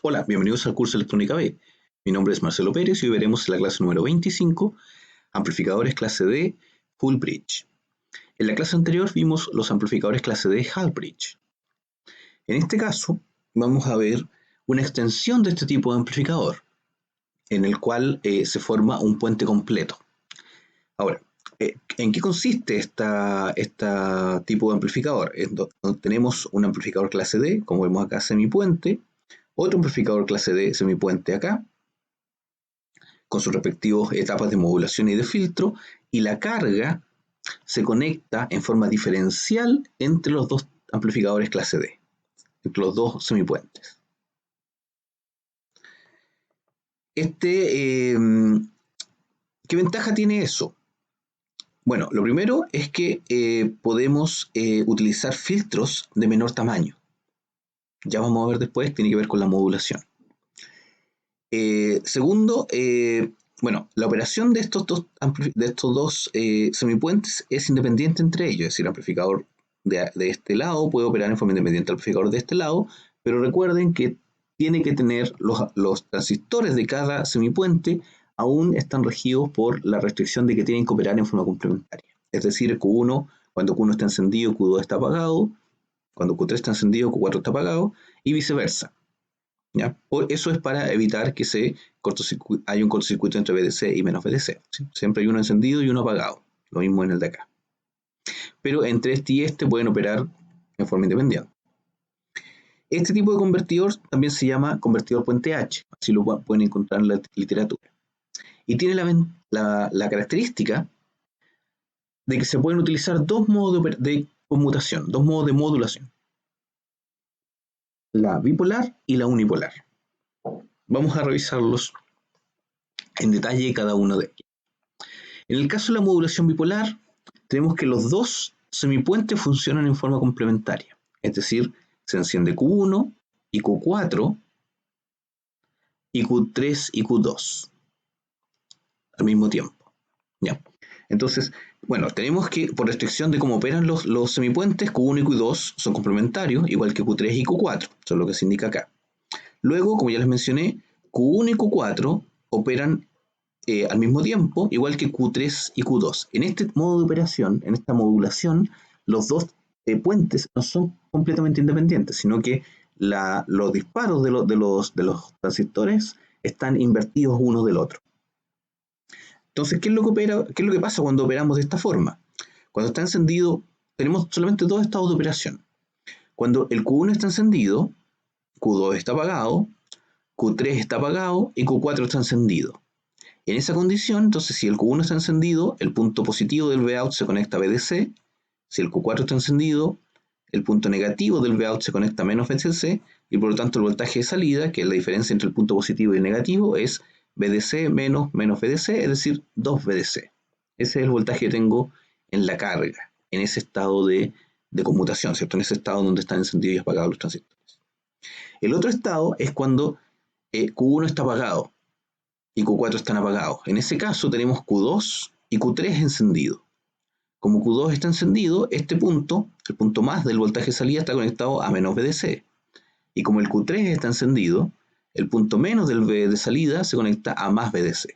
Hola, bienvenidos al curso Electrónica B. Mi nombre es Marcelo Pérez y hoy veremos la clase número 25, amplificadores clase D, Full Bridge. En la clase anterior vimos los amplificadores clase D, Half Bridge. En este caso, vamos a ver una extensión de este tipo de amplificador, en el cual se forma un puente completo. Ahora, ¿en qué consiste este tipo de amplificador? Donde tenemos un amplificador clase D, como vemos acá, semipuente, otro amplificador clase D, semipuente acá, con sus respectivas etapas de modulación y de filtro, y la carga se conecta en forma diferencial entre los dos amplificadores clase D, entre los dos semipuentes. ¿Qué ventaja tiene eso? Bueno, lo primero es que podemos utilizar filtros de menor tamaño. Ya vamos a ver después, tiene que ver con la modulación. Segundo, bueno, la operación de estos dos semipuentes es independiente entre ellos, es decir, el amplificador de este lado puede operar en forma independiente al amplificador de este lado, pero recuerden que tiene que tener los transistores de cada semipuente aún están regidos por la restricción de que tienen que operar en forma complementaria. Es decir, Q1, cuando Q1 está encendido, Q2 está apagado, cuando Q3 está encendido, Q4 está apagado, y viceversa. ¿Ya? Eso es para evitar que haya un cortocircuito entre VDC y menos VDC. ¿Sí? Siempre hay uno encendido y uno apagado. Lo mismo en el de acá. Pero entre este y este pueden operar en forma independiente. Este tipo de convertidor también se llama convertidor puente H. Así lo pueden encontrar en la literatura. Y tiene la característica de que se pueden utilizar dos modos de conmutación, dos modos de modulación. La bipolar y la unipolar. Vamos a revisarlos en detalle cada uno de ellos. En el caso de la modulación bipolar, tenemos que los dos semipuentes funcionan en forma complementaria. Es decir, se enciende Q1 y Q4 y Q3 y Q2 al mismo tiempo. ¿Ya? Entonces, bueno, tenemos que, por restricción de cómo operan los semipuentes, Q1 y Q2 son complementarios, igual que Q3 y Q4, eso es lo que se indica acá. Luego, como ya les mencioné, Q1 y Q4 operan al mismo tiempo, igual que Q3 y Q2. En este modo de operación, en esta modulación, los dos puentes no son completamente independientes, sino que los disparos de los transistores están invertidos uno del otro. Entonces, ¿qué es lo que pasa cuando operamos de esta forma? Cuando está encendido, tenemos solamente dos estados de operación. Cuando el Q1 está encendido, Q2 está apagado, Q3 está apagado y Q4 está encendido. En esa condición, entonces, si el Q1 está encendido, el punto positivo del Vout se conecta a VDC. Si el Q4 está encendido, el punto negativo del Vout se conecta a menos VDC, y por lo tanto el voltaje de salida, que es la diferencia entre el punto positivo y el negativo, es VDC menos VDC, es decir, 2 VDC. Ese es el voltaje que tengo en la carga, en ese estado de conmutación, ¿cierto? En ese estado donde están encendidos y apagados los transistores. El otro estado es cuando Q1 está apagado y Q4 están apagados. En ese caso tenemos Q2 y Q3 encendido. Como Q2 está encendido, este punto, el punto más del voltaje de salida, está conectado a menos VDC. Y como el Q3 está encendido, el punto menos del V de salida se conecta a más VDC.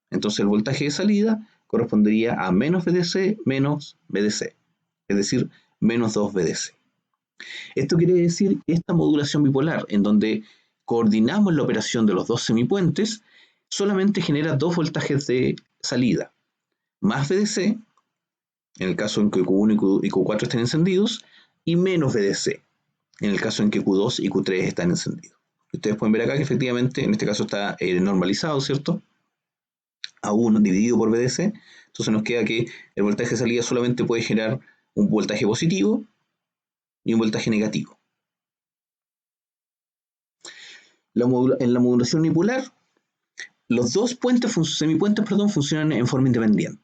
Entonces el voltaje de salida correspondería a menos VDC menos VDC, es decir, menos 2 VDC. Esto quiere decir que esta modulación bipolar, en donde coordinamos la operación de los dos semipuentes, solamente genera dos voltajes de salida, más VDC, en el caso en que Q1 y Q4 estén encendidos, y menos VDC, en el caso en que Q2 y Q3 están encendidos. Ustedes pueden ver acá que efectivamente en este caso está normalizado, ¿cierto? A 1 dividido por VDC, entonces nos queda que el voltaje de salida solamente puede generar un voltaje positivo y un voltaje negativo. En la modulación unipolar, los dos semipuentes funcionan en forma independiente.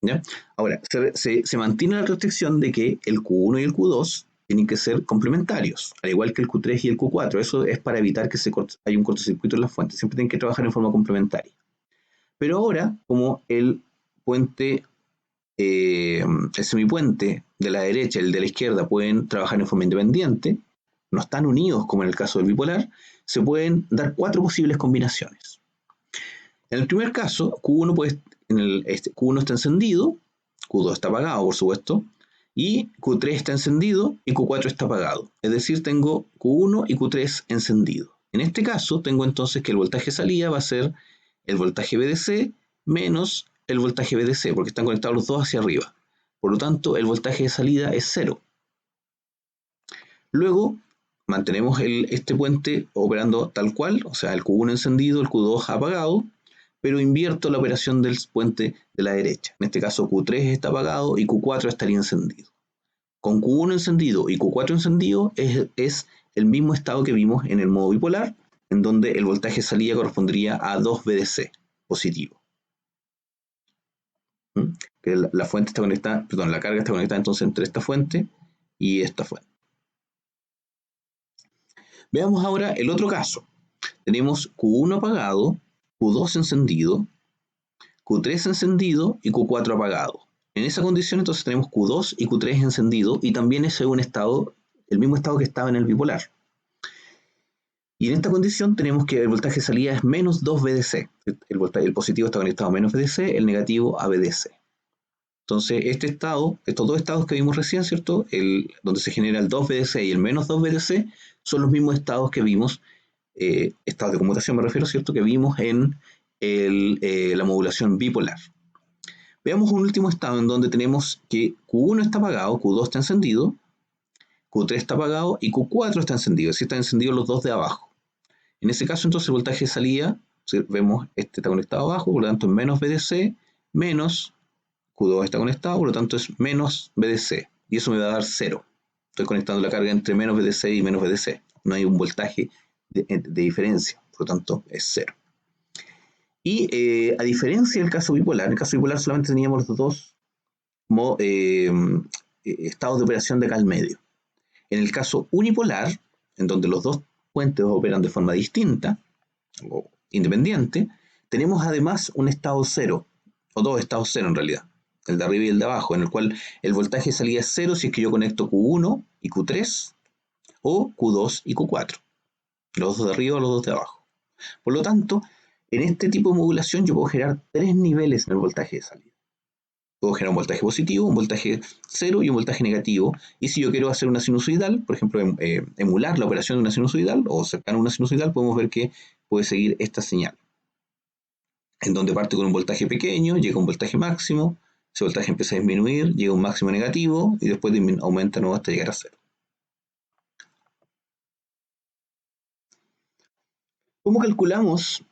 ¿Ya? Ahora, se mantiene la restricción de que el Q1 y el Q2 tienen que ser complementarios, al igual que el Q3 y el Q4. Eso es para evitar que haya un cortocircuito en las fuentes. Siempre tienen que trabajar en forma complementaria. Pero ahora, como el semipuente de la derecha y el de la izquierda pueden trabajar en forma independiente, no están unidos como en el caso del bipolar, se pueden dar 4 posibles combinaciones. En el primer caso, Q1 está encendido, Q2 está apagado, por supuesto, y Q3 está encendido y Q4 está apagado. Es decir, tengo Q1 y Q3 encendido. En este caso, tengo entonces que el voltaje de salida va a ser el voltaje VDC menos el voltaje VDC, porque están conectados los dos hacia arriba. Por lo tanto, el voltaje de salida es 0. Luego, mantenemos este puente operando tal cual, o sea, el Q1 encendido, el Q2 apagado, pero invierto la operación del puente de la derecha. En este caso, Q3 está apagado y Q4 estaría encendido. Con Q1 encendido y Q4 encendido es el mismo estado que vimos en el modo bipolar, en donde el voltaje de salida correspondería a 2 VDC positivo. Que la fuente está conectada, perdón, la carga está conectada entonces entre esta fuente y esta fuente. Veamos ahora el otro caso. Tenemos Q1 apagado, Q2 encendido, Q3 encendido y Q4 apagado. En esa condición entonces tenemos Q2 y Q3 encendido y también ese es un estado, el mismo estado que estaba en el bipolar. Y en esta condición tenemos que el voltaje de salida es menos 2 VDC. El positivo está conectado a menos VDC, el negativo a VDC. Entonces estos dos estados que vimos recién, ¿cierto? Donde se genera el 2 VDC y el menos 2 VDC son los mismos estados que vimos, estados de conmutación me refiero, ¿cierto? Que vimos en la modulación bipolar. Veamos un último estado en donde tenemos que Q1 está apagado, Q2 está encendido, Q3 está apagado y Q4 está encendido, es decir, están encendidos los dos de abajo. En ese caso, entonces, el voltaje de salida, vemos, este está conectado abajo, por lo tanto es menos VDC, menos Q2 está conectado, por lo tanto es menos VDC, y eso me va a dar 0. Estoy conectando la carga entre menos VDC y menos VDC. No hay un voltaje de diferencia, por lo tanto es 0. Y a diferencia del caso bipolar, en el caso bipolar solamente teníamos los dos estados de operación de acá al medio. En el caso unipolar, en donde los dos puentes operan de forma distinta o independiente, tenemos además un estado 0, o dos estados 0 en realidad, el de arriba y el de abajo, en el cual el voltaje de salida es 0 si es que yo conecto Q1 y Q3, o Q2 y Q4, los dos de arriba o los dos de abajo. Por lo tanto, en este tipo de modulación yo puedo generar 3 niveles en el voltaje de salida. Puedo generar un voltaje positivo, un voltaje 0 y un voltaje negativo. Y si yo quiero hacer una sinusoidal, por ejemplo, emular la operación de una sinusoidal o cercano a una sinusoidal, podemos ver que puede seguir esta señal. En donde parte con un voltaje pequeño, llega a un voltaje máximo, ese voltaje empieza a disminuir, llega a un máximo negativo y después aumenta nuevo hasta llegar a 0. ¿Cómo calculamos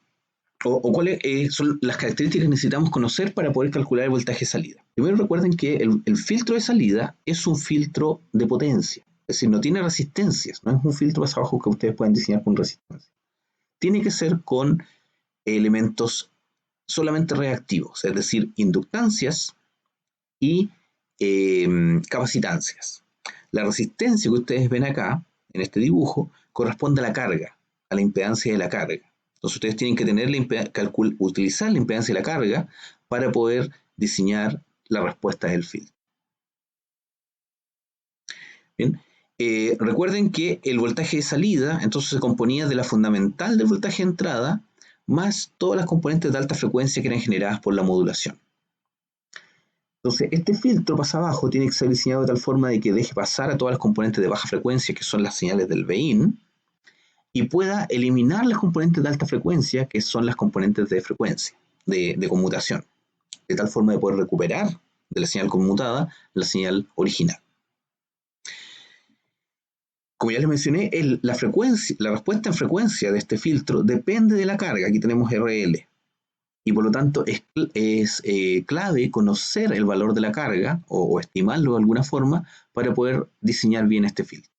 o cuáles son las características que necesitamos conocer para poder calcular el voltaje de salida? Primero recuerden que el filtro de salida es un filtro de potencia, es decir, no tiene resistencias, no es un filtro hacia abajo que ustedes pueden diseñar con resistencia. Tiene que ser con elementos solamente reactivos, es decir, inductancias y capacitancias. La resistencia que ustedes ven acá, en este dibujo, corresponde a la carga, a la impedancia de la carga. Entonces ustedes tienen que tener utilizar la impedancia de la carga para poder diseñar la respuesta del filtro. Bien. Recuerden que el voltaje de salida entonces se componía de la fundamental del voltaje de entrada más todas las componentes de alta frecuencia que eran generadas por la modulación. Entonces este filtro pasa abajo tiene que ser diseñado de tal forma de que deje pasar a todas las componentes de baja frecuencia que son las señales del BEIN y pueda eliminar las componentes de alta frecuencia, que son las componentes de frecuencia, de conmutación, de tal forma de poder recuperar de la señal conmutada la señal original. Como ya les mencioné, la respuesta en frecuencia de este filtro depende de la carga, aquí tenemos RL, y por lo tanto es clave conocer el valor de la carga o estimarlo de alguna forma para poder diseñar bien este filtro.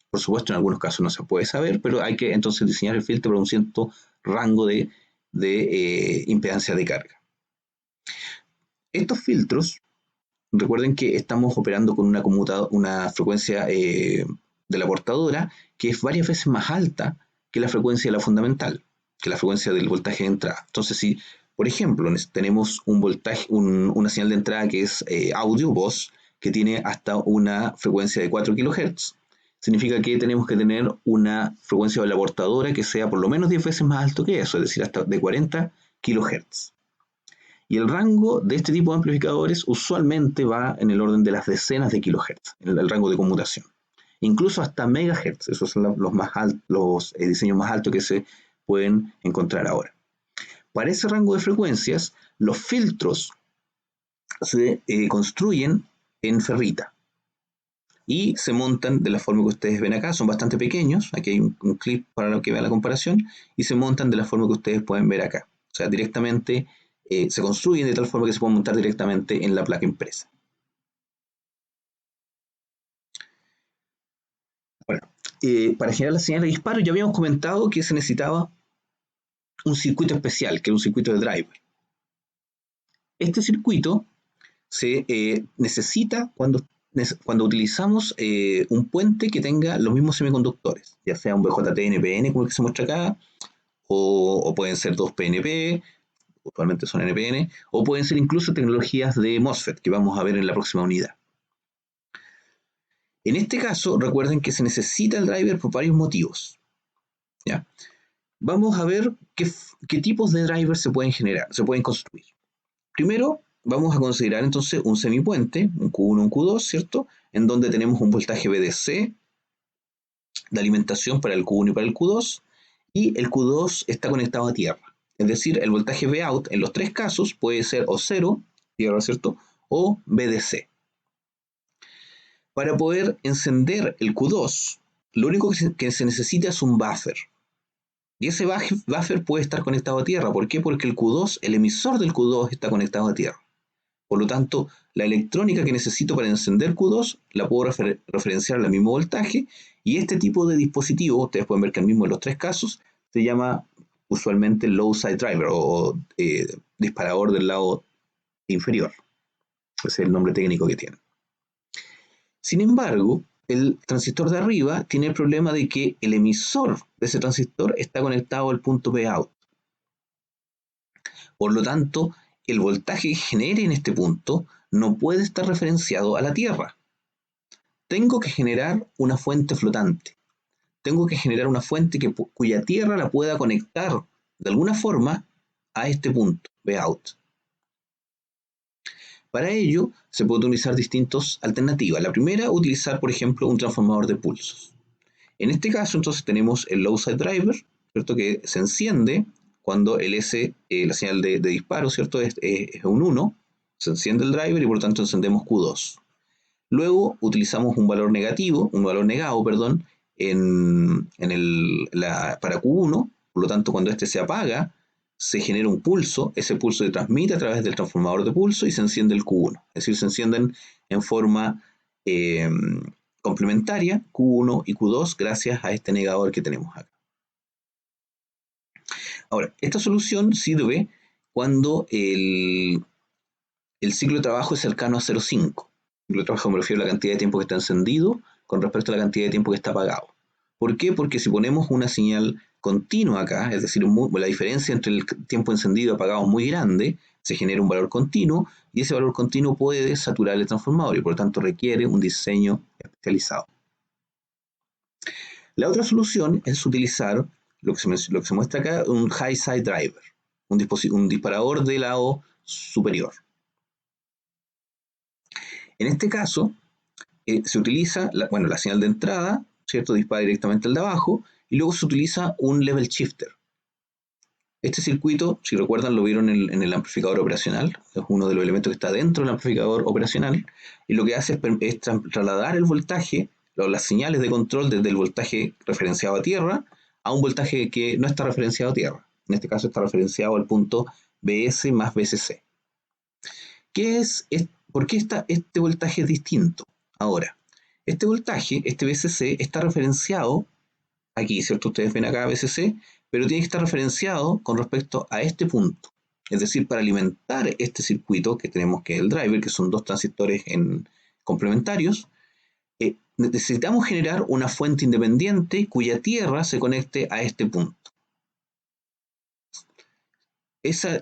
Por supuesto, en algunos casos no se puede saber, pero hay que entonces diseñar el filtro para un cierto rango de impedancia de carga. Estos filtros, recuerden que estamos operando con una frecuencia de la portadora que es varias veces más alta que la frecuencia de la fundamental, que la frecuencia del voltaje de entrada. Entonces, si, por ejemplo, tenemos una señal de entrada que es audio, voz, que tiene hasta una frecuencia de 4 kHz, significa que tenemos que tener una frecuencia de la portadora que sea por lo menos 10 veces más alto que eso, es decir, hasta de 40 kHz. Y el rango de este tipo de amplificadores usualmente va en el orden de las decenas de kilohertz, en el rango de conmutación. Incluso hasta megahertz, esos son los diseños más altos que se pueden encontrar ahora. Para ese rango de frecuencias, los filtros se construyen en ferrita y se montan de la forma que ustedes ven acá, son bastante pequeños, aquí hay un clip para que vean la comparación, y se montan de la forma que ustedes pueden ver acá. O sea, directamente se construyen de tal forma que se pueden montar directamente en la placa impresa. Bueno, para generar la señal de disparo ya habíamos comentado que se necesitaba un circuito especial, que era un circuito de driver. Este circuito se necesita cuando utilizamos un puente que tenga los mismos semiconductores, ya sea un BJT-NPN como el que se muestra acá, o pueden ser dos PNP, usualmente son NPN, o pueden ser incluso tecnologías de MOSFET que vamos a ver en la próxima unidad. En este caso, recuerden que se necesita el driver por varios motivos. ¿Ya? Vamos a ver qué tipos de drivers se pueden generar, se pueden construir. Primero, vamos a considerar entonces un semipuente, un Q1, un Q2, ¿cierto? En donde tenemos un voltaje VDC de alimentación para el Q1 y para el Q2, y el Q2 está conectado a tierra. Es decir, el voltaje Vout en los tres casos puede ser o 0, tierra, ¿cierto? O VDC. Para poder encender el Q2, lo único que se necesita es un buffer. Y ese buffer puede estar conectado a tierra. ¿Por qué? Porque el Q2, el emisor del Q2 está conectado a tierra. Por lo tanto, la electrónica que necesito para encender Q2 la puedo referenciar al mismo voltaje, y este tipo de dispositivo, ustedes pueden ver que el mismo en los tres casos, se llama usualmente low side driver o disparador del lado inferior. Ese es el nombre técnico que tiene. Sin embargo, el transistor de arriba tiene el problema de que el emisor de ese transistor está conectado al punto Vout. Por lo tanto, el voltaje que genere en este punto no puede estar referenciado a la Tierra. Tengo que generar una fuente flotante. Tengo que generar una fuente cuya Tierra la pueda conectar de alguna forma a este punto, Vout. Para ello, se puede utilizar distintas alternativas. La primera, utilizar, por ejemplo, un transformador de pulsos. En este caso, entonces, tenemos el low side driver, ¿cierto? Que se enciende cuando el S, la señal de disparo, ¿cierto? Es un 1, se enciende el driver y por lo tanto encendemos Q2. Luego utilizamos un valor negativo, un valor negado, perdón, para Q1, por lo tanto cuando este se apaga, se genera un pulso, ese pulso se transmite a través del transformador de pulso y se enciende el Q1. Es decir, se encienden en forma complementaria Q1 y Q2 gracias a este negador que tenemos acá. Ahora, esta solución sirve cuando el ciclo de trabajo es cercano a 0,5. El ciclo de trabajo me refiero a la cantidad de tiempo que está encendido con respecto a la cantidad de tiempo que está apagado. ¿Por qué? Porque si ponemos una señal continua acá, es decir, la diferencia entre el tiempo encendido y apagado es muy grande, se genera un valor continuo y ese valor continuo puede saturar el transformador y por lo tanto requiere un diseño especializado. La otra solución es utilizar lo que se muestra acá, un high side driver, un disparador de lado superior. En este caso, se utiliza la señal de entrada, ¿cierto? Dispara directamente al de abajo, y luego se utiliza un level shifter. Este circuito, si recuerdan, lo vieron en el amplificador operacional, es uno de los elementos que está dentro del amplificador operacional, y lo que hace es trasladar el voltaje, las señales de control desde el voltaje referenciado a tierra a un voltaje que no está referenciado a tierra. En este caso está referenciado al punto BS más BCC. ¿Por qué este voltaje es distinto? Ahora, este voltaje, este BCC, está referenciado aquí, ¿cierto? Ustedes ven acá BCC, pero tiene que estar referenciado con respecto a este punto. Es decir, para alimentar este circuito que tenemos que es el driver, que son dos transistores complementarios, necesitamos generar una fuente independiente cuya tierra se conecte a este punto. Esa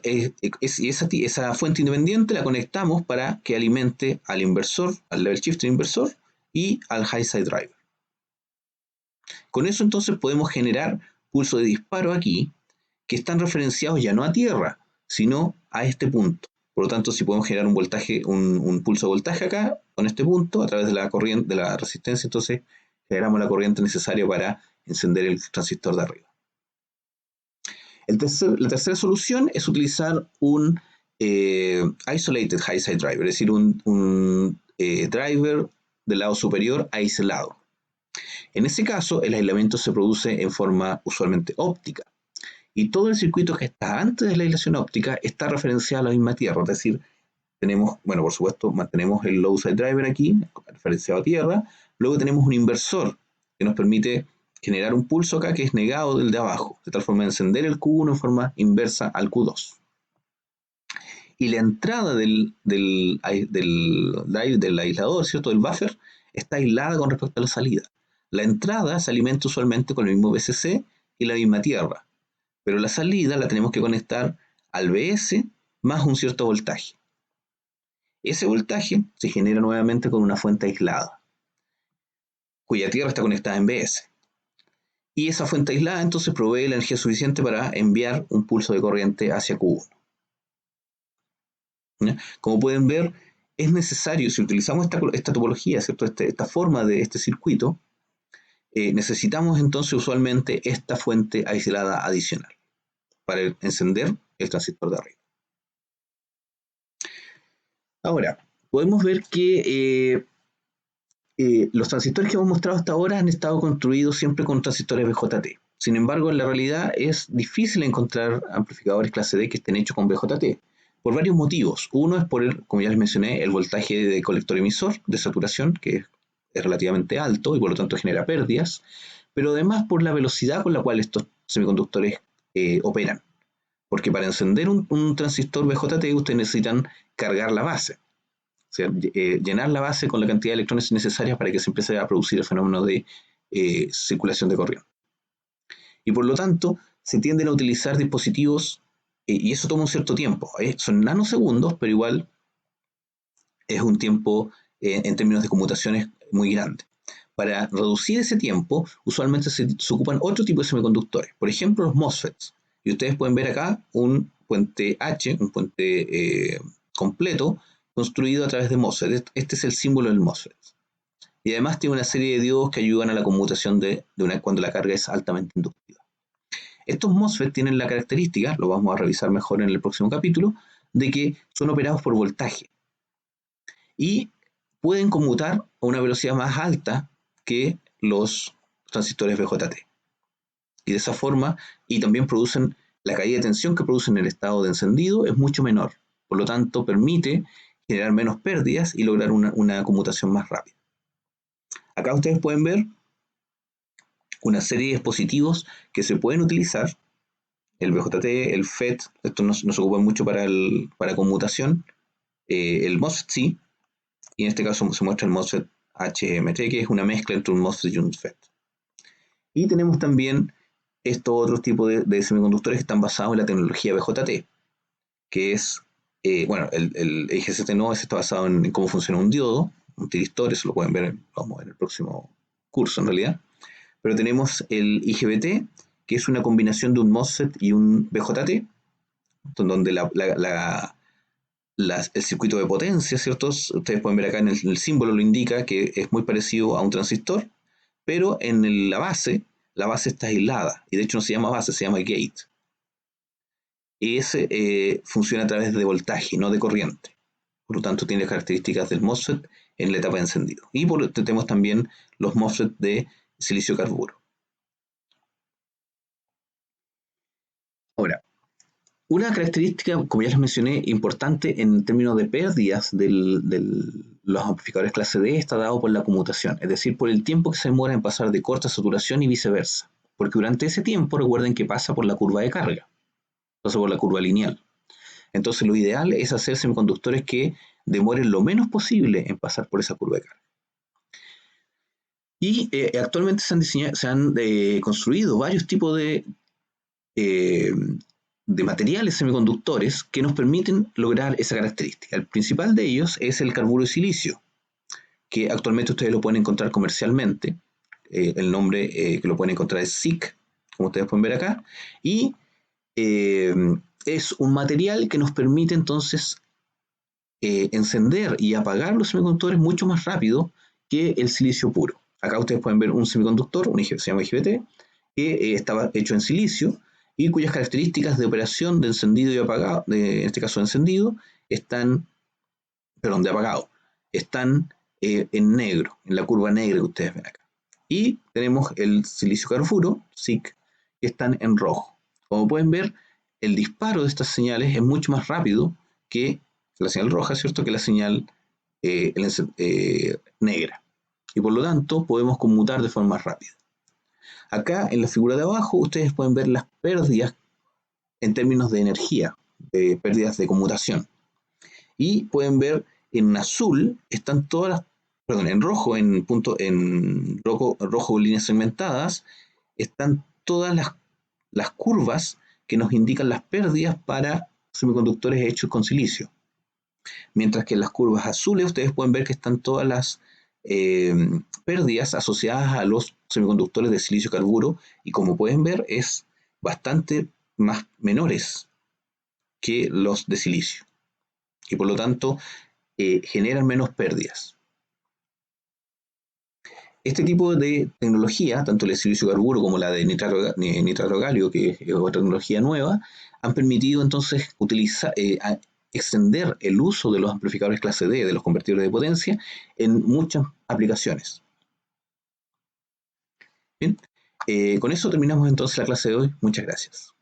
fuente independiente la conectamos para que alimente al inversor, al level shifter inversor y al high side driver. Con eso entonces podemos generar pulsos de disparo aquí, que están referenciados ya no a tierra, sino a este punto. Por lo tanto, si podemos generar un voltaje, un pulso de voltaje acá, con este punto, a través de la corriente, de la resistencia, entonces generamos la corriente necesaria para encender el transistor de arriba. La tercera solución es utilizar un isolated high side driver, es decir, un driver del lado superior aislado. En ese caso, el aislamiento se produce en forma usualmente óptica. Y todo el circuito que está antes de la aislación óptica está referenciado a la misma tierra. Es decir, tenemos, bueno, por supuesto, mantenemos el low side driver aquí, referenciado a tierra. Luego tenemos un inversor que nos permite generar un pulso acá que es negado del de abajo, de tal forma de encender el Q1 en forma inversa al Q2. Y la entrada del aislador, ¿cierto? Del buffer, está aislada con respecto a la salida. La entrada se alimenta usualmente con el mismo VCC y la misma tierra, pero la salida la tenemos que conectar al BS más un cierto voltaje. Ese voltaje se genera nuevamente con una fuente aislada, cuya tierra está conectada en BS. Y esa fuente aislada entonces provee la energía suficiente para enviar un pulso de corriente hacia Q1. ¿Ya? Como pueden ver, es necesario, si utilizamos esta topología, ¿cierto? Esta forma de este circuito, necesitamos entonces usualmente esta fuente aislada adicional para encender el transistor de arriba. Ahora, podemos ver que los transistores que hemos mostrado hasta ahora han estado construidos siempre con transistores BJT. Sin embargo, en la realidad es difícil encontrar amplificadores clase D que estén hechos con BJT, por varios motivos. Uno es por, como ya les mencioné, el voltaje de colector emisor de saturación, que es relativamente alto y por lo tanto genera pérdidas, pero además por la velocidad con la cual estos semiconductores operan. Porque para encender un transistor BJT ustedes necesitan cargar la base. O sea, llenar la base con la cantidad de electrones necesarias para que se empiece a producir el fenómeno de circulación de corriente. Y por lo tanto, se tienden a utilizar dispositivos, y eso toma un cierto tiempo. Son nanosegundos, pero igual es un tiempo en términos de conmutaciones muy grande. Para reducir ese tiempo, usualmente se ocupan otro tipo de semiconductores. Por ejemplo, los MOSFETs. Y ustedes pueden ver acá un puente H, un puente completo, construido a través de MOSFET. Este es el símbolo del MOSFET. Y además tiene una serie de diodos que ayudan a la conmutación cuando la carga es altamente inductiva. Estos MOSFET tienen la característica, lo vamos a revisar mejor en el próximo capítulo, de que son operados por voltaje. Y pueden conmutar a una velocidad más alta que los transistores BJT. Y de esa forma, y también producen, la caída de tensión que producen en el estado de encendido es mucho menor. Por lo tanto, permite generar menos pérdidas y lograr una conmutación más rápida. Acá ustedes pueden ver una serie de dispositivos que se pueden utilizar. El BJT, el FET, esto no se ocupa mucho para conmutación. El MOSFET sí, y en este caso se muestra el MOSFET HMT, que es una mezcla entre un MOSFET y un FET. Y tenemos también estos otros tipos de semiconductores que están basados en la tecnología BJT, que es, bueno, el IGCT no, ese está basado en cómo funciona un diodo, un tiristor, eso lo pueden ver, vamos, en el próximo curso en realidad. Pero tenemos el IGBT, que es una combinación de un MOSFET y un BJT, donde el circuito de potencia, ¿cierto? Ustedes pueden ver acá en el símbolo lo indica que es muy parecido a un transistor, pero en la base está aislada, y de hecho no se llama base, se llama gate. Y ese funciona a través de voltaje, no de corriente. Por lo tanto, tiene las características del MOSFET en la etapa de encendido. Y tenemos también los MOSFET de silicio carburo. Ahora, una característica, como ya les mencioné, importante en términos de pérdidas de los amplificadores clase D está dado por la conmutación, es decir, por el tiempo que se demora en pasar de corta saturación y viceversa. Porque durante ese tiempo, recuerden que pasa por la curva de carga, pasa por la curva lineal. Entonces, lo ideal es hacer semiconductores que demoren lo menos posible en pasar por esa curva de carga. Y actualmente se han construido varios tipos de materiales semiconductores que nos permiten lograr esa característica. El principal de ellos es el carburo de silicio, que actualmente ustedes lo pueden encontrar comercialmente el nombre que lo pueden encontrar es SiC, como ustedes pueden ver acá, y es un material que nos permite entonces encender y apagar los semiconductores mucho más rápido que el silicio puro. Acá ustedes pueden ver un semiconductor, se llama IGBT, que estaba hecho en silicio y cuyas características de operación de encendido y apagado, en este caso de encendido, de apagado, están en negro, en la curva negra que ustedes ven acá. Y tenemos el silicio carburo, SiC, que están en rojo. Como pueden ver, el disparo de estas señales es mucho más rápido que la señal roja, ¿cierto? Que la señal negra. Y por lo tanto, podemos conmutar de forma más rápida. Acá en la figura de abajo, ustedes pueden ver las pérdidas en términos de energía, de pérdidas de conmutación. Y pueden ver en azul están todas las, perdón, en rojo, rojo líneas segmentadas, están todas las curvas que nos indican las pérdidas para semiconductores hechos con silicio. Mientras que en las curvas azules ustedes pueden ver que están todas las pérdidas asociadas a los semiconductores de silicio carburo y como pueden ver es bastante más menores que los de silicio y por lo tanto generan menos pérdidas. Este tipo de tecnología, tanto el de silicio carburo como la de nitrato galio, que es otra tecnología nueva, han permitido entonces extender el uso de los amplificadores clase D, de los convertidores de potencia, en muchas aplicaciones. Bien, con eso terminamos entonces la clase de hoy. Muchas gracias.